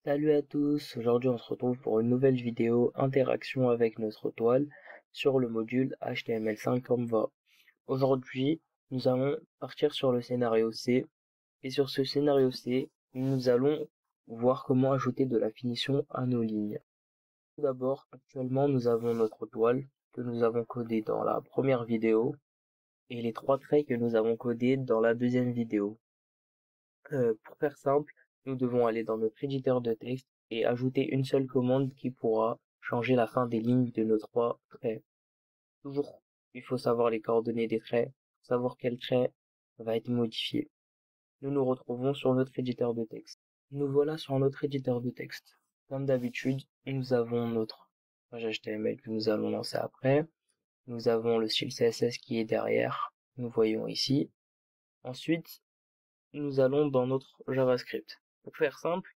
Salut à tous, aujourd'hui on se retrouve pour une nouvelle vidéo interaction avec notre toile sur le module HTML5 Canva. Aujourd'hui, nous allons partir sur le scénario C et sur ce scénario C, nous allons voir comment ajouter de la finition à nos lignes. Tout d'abord, actuellement nous avons notre toile que nous avons codée dans la première vidéo et les 3 traits que nous avons codés dans la deuxième vidéo. Pour faire simple, nous devons aller dans notre éditeur de texte et ajouter une seule commande qui pourra changer la fin des lignes de nos 3 traits. Toujours, il faut savoir les coordonnées des traits, savoir quel trait va être modifié. Nous nous retrouvons sur notre éditeur de texte. Nous voilà sur notre éditeur de texte. Comme d'habitude, nous avons notre page HTML que nous allons lancer après. Nous avons le style CSS qui est derrière. Nous voyons ici. Ensuite, nous allons dans notre JavaScript. Pour faire simple,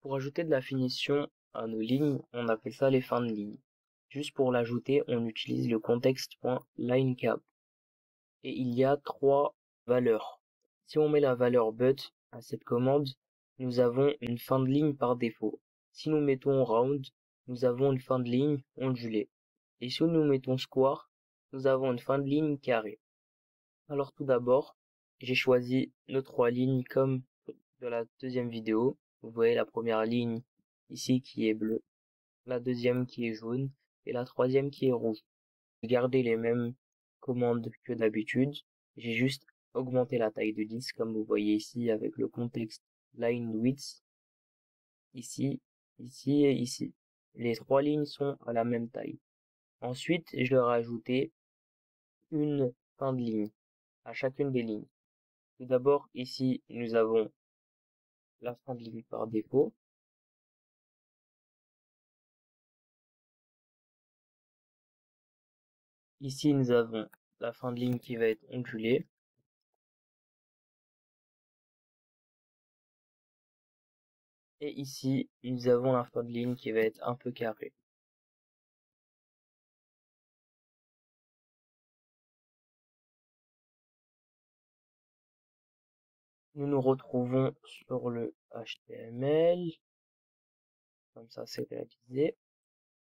pour ajouter de la finition à nos lignes, on appelle ça les fins de ligne. Juste pour l'ajouter, on utilise le context.linecap. Et il y a 3 valeurs. Si on met la valeur but à cette commande, nous avons une fin de ligne par défaut. Si nous mettons round, nous avons une fin de ligne ondulée. Et si nous mettons square, nous avons une fin de ligne carrée. Alors tout d'abord, j'ai choisi nos 3 lignes comme de la deuxième vidéo. Vous voyez la première ligne ici qui est bleue, la deuxième qui est jaune et la troisième qui est rouge. J'ai gardé les mêmes commandes que d'habitude. J'ai juste augmenté la taille de 10 comme vous voyez ici avec le contexte line width. Ici, ici et ici. Les 3 lignes sont à la même taille. Ensuite, je leur ai ajouté une fin de ligne à chacune des lignes. Tout d'abord, ici, nous avons la fin de ligne par défaut. Ici, nous avons la fin de ligne qui va être ondulée. Et ici, nous avons la fin de ligne qui va être un peu carrée. Nous nous retrouvons sur le HTML. Comme ça, c'est réalisé.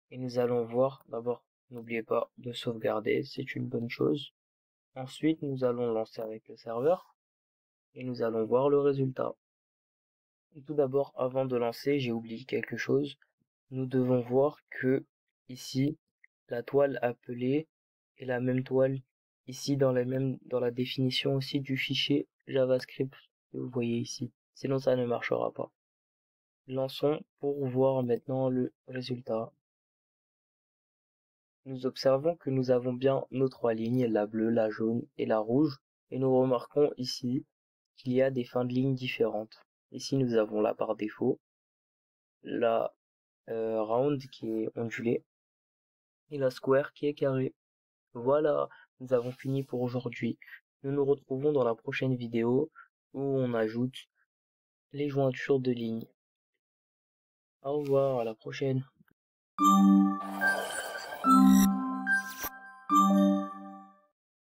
Et nous allons voir, d'abord, n'oubliez pas de sauvegarder, c'est une bonne chose. Ensuite, nous allons lancer avec le serveur. Et nous allons voir le résultat. Et tout d'abord, avant de lancer, j'ai oublié quelque chose. Nous devons voir que, ici, la toile appelée est la même toile ici dans la définition aussi du fichier JavaScript que vous voyez ici. Sinon, ça ne marchera pas. Lançons pour voir maintenant le résultat. Nous observons que nous avons bien nos 3 lignes, la bleue, la jaune et la rouge, et nous remarquons ici qu'il y a des fins de ligne différentes. Ici, nous avons la par défaut, la round qui est ondulée, et la square qui est carrée. Voilà, nous avons fini pour aujourd'hui. Nous nous retrouvons dans la prochaine vidéo où on ajoute les jointures de lignes. Au revoir, à la prochaine.